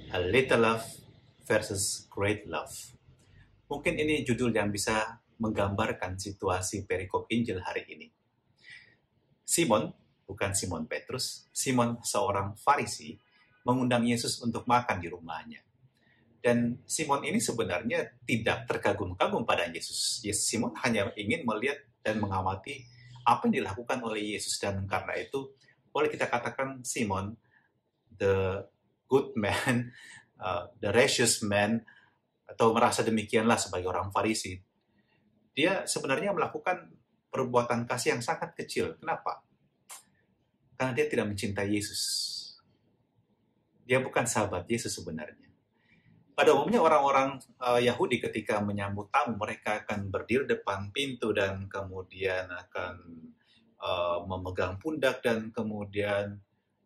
A Little Love versus Great Love. Mungkin ini judul yang bisa menggambarkan situasi perikop Injil hari ini. Simon, bukan Simon Petrus, Simon seorang Farisi, mengundang Yesus untuk makan di rumahnya. Dan Simon ini sebenarnya tidak terkagum-kagum pada Yesus. Simon hanya ingin melihat dan mengamati apa yang dilakukan oleh Yesus. Dan karena itu, boleh kita katakan Simon, the good man, the righteous man, atau merasa demikianlah sebagai orang Farisi. Dia sebenarnya melakukan perbuatan kasih yang sangat kecil. Kenapa? Karena dia tidak mencintai Yesus. Dia bukan sahabat Yesus sebenarnya. Pada umumnya orang-orang Yahudi ketika menyambut tamu, mereka akan berdiri depan pintu dan kemudian akan memegang pundak dan kemudian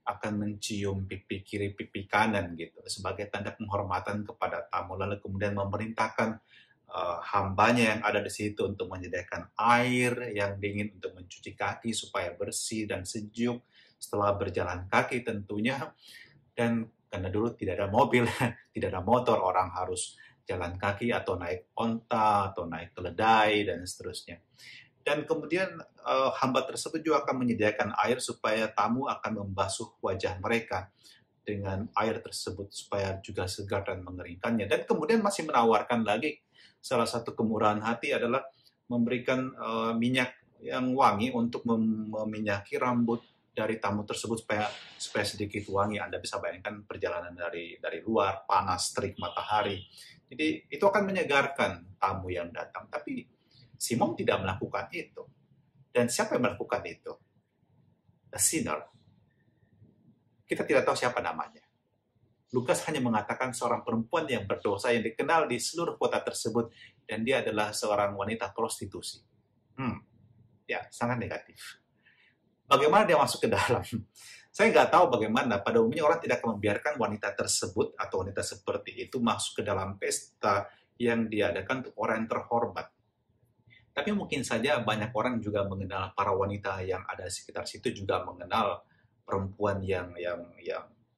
akan mencium pipi kiri, pipi kanan gitu sebagai tanda penghormatan kepada tamu. Lalu kemudian memerintahkan hambanya yang ada di situ untuk menyediakan air yang dingin untuk mencuci kaki supaya bersih dan sejuk setelah berjalan kaki tentunya. Dan karena dulu tidak ada mobil, tidak ada motor, orang harus jalan kaki atau naik onta atau naik keledai dan seterusnya. Dan kemudian hamba tersebut juga akan menyediakan air supaya tamu akan membasuh wajah mereka dengan air tersebut supaya juga segar dan mengeringkannya. Dan kemudian masih menawarkan lagi, salah satu kemurahan hati adalah memberikan minyak yang wangi untuk meminyaki rambut dari tamu tersebut supaya sedikit wangi. Anda bisa bayangkan perjalanan dari luar, panas, terik matahari. Jadi itu akan menyegarkan tamu yang datang. Tapi Simon tidak melakukan itu. Dan siapa yang melakukan itu? A sinner. Kita tidak tahu siapa namanya. Lukas hanya mengatakan seorang perempuan yang berdosa yang dikenal di seluruh kota tersebut, dan dia adalah seorang wanita prostitusi. Ya, sangat negatif. Bagaimana dia masuk ke dalam? Saya nggak tahu bagaimana. Pada umumnya orang tidak akan membiarkan wanita tersebut atau wanita seperti itu masuk ke dalam pesta yang diadakan untuk orang yang terhormat. Tapi mungkin saja banyak orang juga mengenal para wanita yang ada di sekitar situ, juga mengenal perempuan yang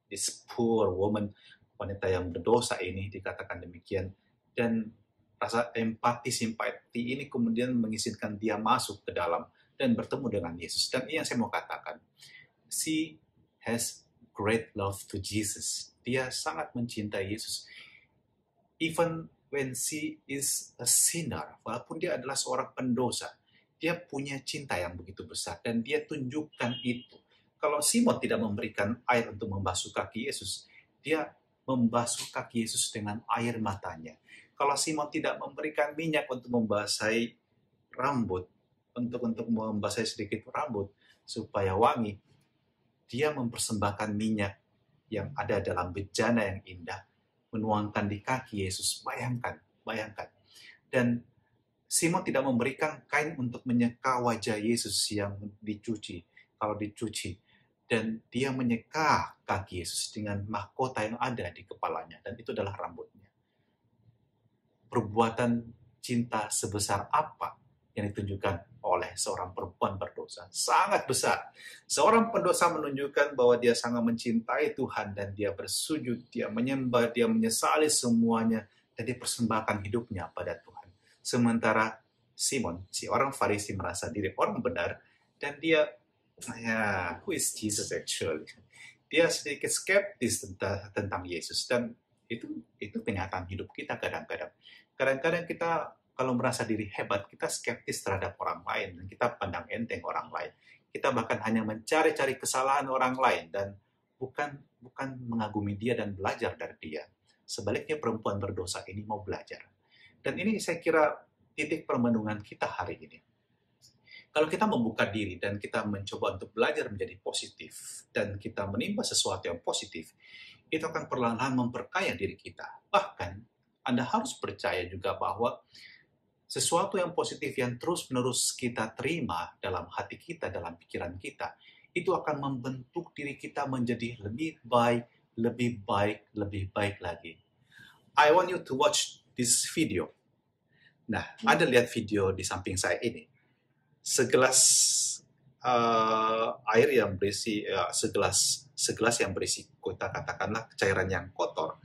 this poor woman, wanita yang berdosa ini, dikatakan demikian. Dan rasa empati, simpati ini kemudian mengizinkan dia masuk ke dalam dan bertemu dengan Yesus. Dan ini yang saya mau katakan. She has great love to Jesus. Dia sangat mencintai Yesus. Even when she is a sinner, walaupun dia adalah seorang pendosa, dia punya cinta yang begitu besar dan dia tunjukkan itu. Kalau Simon tidak memberikan air untuk membasuh kaki Yesus, dia membasuh kaki Yesus dengan air matanya. Kalau Simon tidak memberikan minyak untuk membasahi rambut, untuk membasahi sedikit rambut supaya wangi, dia mempersembahkan minyak yang ada dalam bejana yang indah, menuangkan di kaki Yesus. Bayangkan. Dan Simon tidak memberikan kain untuk menyeka wajah Yesus yang dicuci, kalau dicuci. Dan dia menyeka kaki Yesus dengan mahkota yang ada di kepalanya, dan itu adalah rambutnya. Perbuatan cinta sebesar apa yang ditunjukkan oleh seorang perempuan berdosa? Sangat besar. Seorang pendosa menunjukkan bahwa dia sangat mencintai Tuhan dan dia bersujud, dia menyembah, dia menyesali semuanya dan dipersembahkan hidupnya pada Tuhan. Sementara Simon, si orang Farisi, merasa diri orang benar dan dia, who is Jesus actually? Dia sedikit skeptis tentang Yesus, dan itu kenyataan hidup kita kadang-kadang. Kadang-kadang kita kalau merasa diri hebat, kita skeptis terhadap orang lain, dan kita pandang enteng orang lain. Kita bahkan hanya mencari-cari kesalahan orang lain, dan bukan mengagumi dia dan belajar dari dia. Sebaliknya perempuan berdosa ini mau belajar. Dan ini saya kira titik permenungan kita hari ini. Kalau kita membuka diri dan kita mencoba untuk belajar menjadi positif, dan kita menimba sesuatu yang positif, itu akan perlahan-lahan memperkaya diri kita. Bahkan, Anda harus percaya juga bahwa sesuatu yang positif yang terus-menerus kita terima dalam hati kita, dalam pikiran kita, itu akan membentuk diri kita menjadi lebih baik lagi. I want you to watch this video. Nah, Anda lihat video di samping saya ini. Segelas air yang berisi, segelas yang berisi, kita katakanlah cairan yang kotor,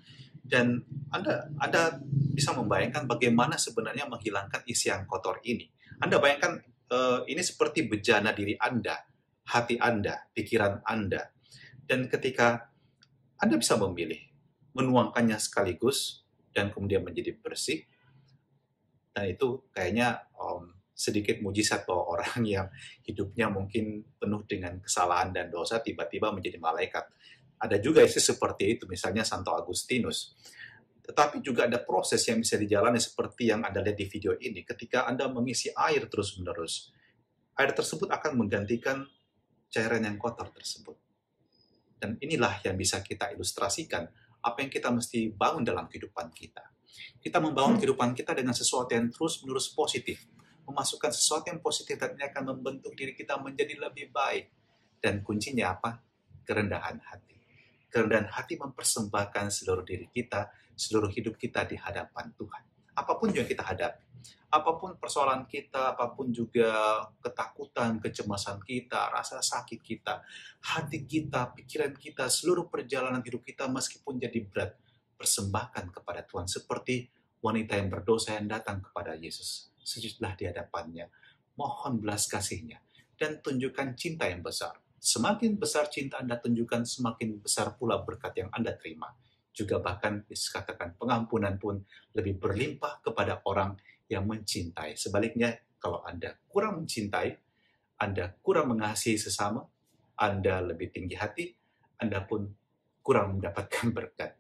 Dan Anda bisa membayangkan bagaimana sebenarnya menghilangkan isi yang kotor ini. Anda bayangkan ini seperti bejana diri Anda, hati Anda, pikiran Anda. Dan ketika Anda bisa memilih, menuangkannya sekaligus, dan kemudian menjadi bersih, dan itu kayaknya sedikit mujizat bahwa orang yang hidupnya mungkin penuh dengan kesalahan dan dosa tiba-tiba menjadi malaikat. Ada juga istilah seperti itu, misalnya Santo Agustinus. Tetapi juga ada proses yang bisa dijalani seperti yang Anda lihat di video ini. Ketika Anda mengisi air terus-menerus, air tersebut akan menggantikan cairan yang kotor tersebut. Dan inilah yang bisa kita ilustrasikan apa yang kita mesti bangun dalam kehidupan kita. Kita membangun kehidupan kita dengan sesuatu yang terus-menerus positif. Memasukkan sesuatu yang positif dan ini akan membentuk diri kita menjadi lebih baik. Dan kuncinya apa? Kerendahan hati. Kerendahan hati mempersembahkan seluruh diri kita, seluruh hidup kita di hadapan Tuhan. Apapun yang kita hadapi, apapun persoalan kita, apapun juga ketakutan, kecemasan kita, rasa sakit kita, hati kita, pikiran kita, seluruh perjalanan hidup kita meskipun jadi berat, persembahkan kepada Tuhan. Seperti wanita yang berdosa yang datang kepada Yesus. Sujudlah di hadapannya, mohon belas kasih-Nya, dan tunjukkan cinta yang besar. Semakin besar cinta Anda tunjukkan, semakin besar pula berkat yang Anda terima. Juga bahkan dikatakan pengampunan pun lebih berlimpah kepada orang yang mencintai. Sebaliknya, kalau Anda kurang mencintai, Anda kurang mengasihi sesama, Anda lebih tinggi hati, Anda pun kurang mendapatkan berkat.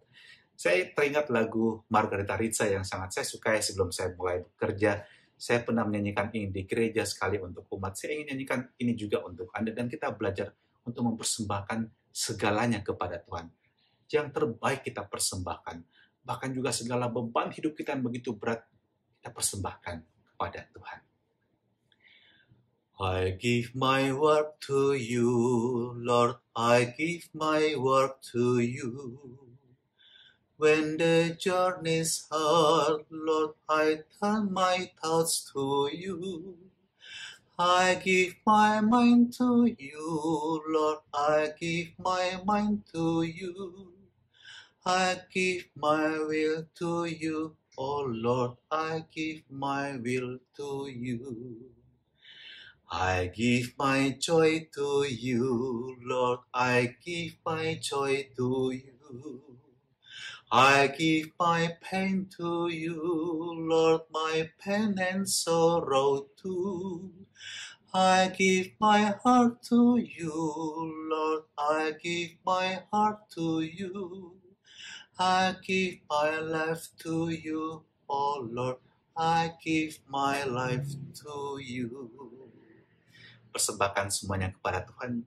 Saya teringat lagu Margarita Ritza yang sangat saya sukai sebelum saya mulai bekerja. Saya pernah menyanyikan ini di gereja sekali untuk umat. Saya ingin nyanyikan ini juga untuk Anda. Dan kita belajar untuk mempersembahkan segalanya kepada Tuhan. Yang terbaik kita persembahkan. Bahkan juga segala beban hidup kita yang begitu berat, kita persembahkan kepada Tuhan. I give my work to you, Lord, I give my work to you. When the journey's hard, Lord, I turn my thoughts to you. I give my mind to you, Lord, I give my mind to you. I give my will to you, oh Lord, I give my will to you. I give my joy to you, Lord, I give my joy to you. I give my pain to you, Lord, my pain and sorrow too. I give my heart to you, Lord, I give my heart to you. I give my life to you, oh Lord, I give my life to you. Persembahkan semuanya kepada Tuhan,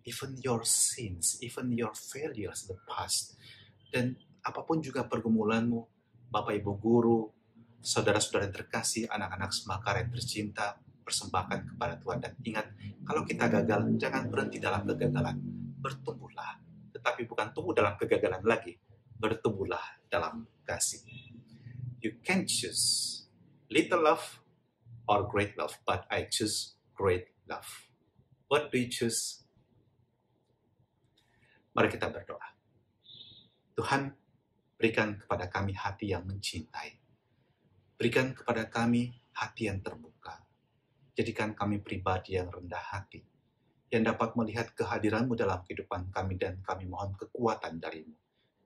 even your sins, even your failures, the past. Dan apapun juga pergumulanmu, Bapak Ibu Guru, saudara-saudara yang terkasih, anak-anak Semakara yang tercinta, persembahkan kepada Tuhan. Dan ingat, kalau kita gagal, jangan berhenti dalam kegagalan. Bertumbuhlah, tetapi bukan tumbuh dalam kegagalan lagi, bertumbuhlah dalam kasih. You can choose little love or great love, but I choose great love. What do you choose? Mari kita berdoa. Tuhan, berikan kepada kami hati yang mencintai. Berikan kepada kami hati yang terbuka. Jadikan kami pribadi yang rendah hati, yang dapat melihat kehadiran-Mu dalam kehidupan kami, dan kami mohon kekuatan dari-Mu.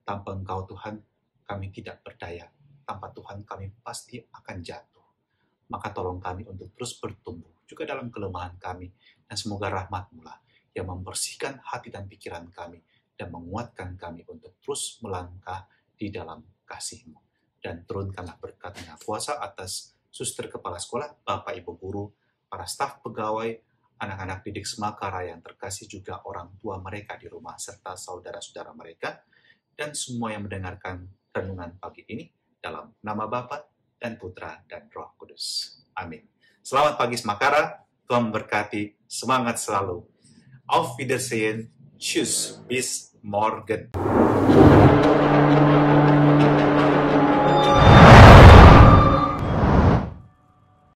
Tanpa Engkau, Tuhan, kami tidak berdaya. Tanpa Tuhan, kami pasti akan jatuh. Maka tolong kami untuk terus bertumbuh, juga dalam kelemahan kami, dan semoga rahmat-Mu lah yang membersihkan hati dan pikiran kami, dan menguatkan kami untuk terus melangkah di dalam kasih-Mu. Dan turunkanlah berkat-Nya kuasa atas suster kepala sekolah, Bapak Ibu Guru, para staf pegawai, anak-anak didik Semakara yang terkasih, juga orang tua mereka di rumah, serta saudara-saudara mereka, dan semua yang mendengarkan renungan pagi ini, dalam nama Bapa dan Putra dan Roh Kudus. Amin. Selamat pagi Semakara, Tuhan memberkati, semangat selalu. Auf Wiedersehen, tschüss, bis morgen.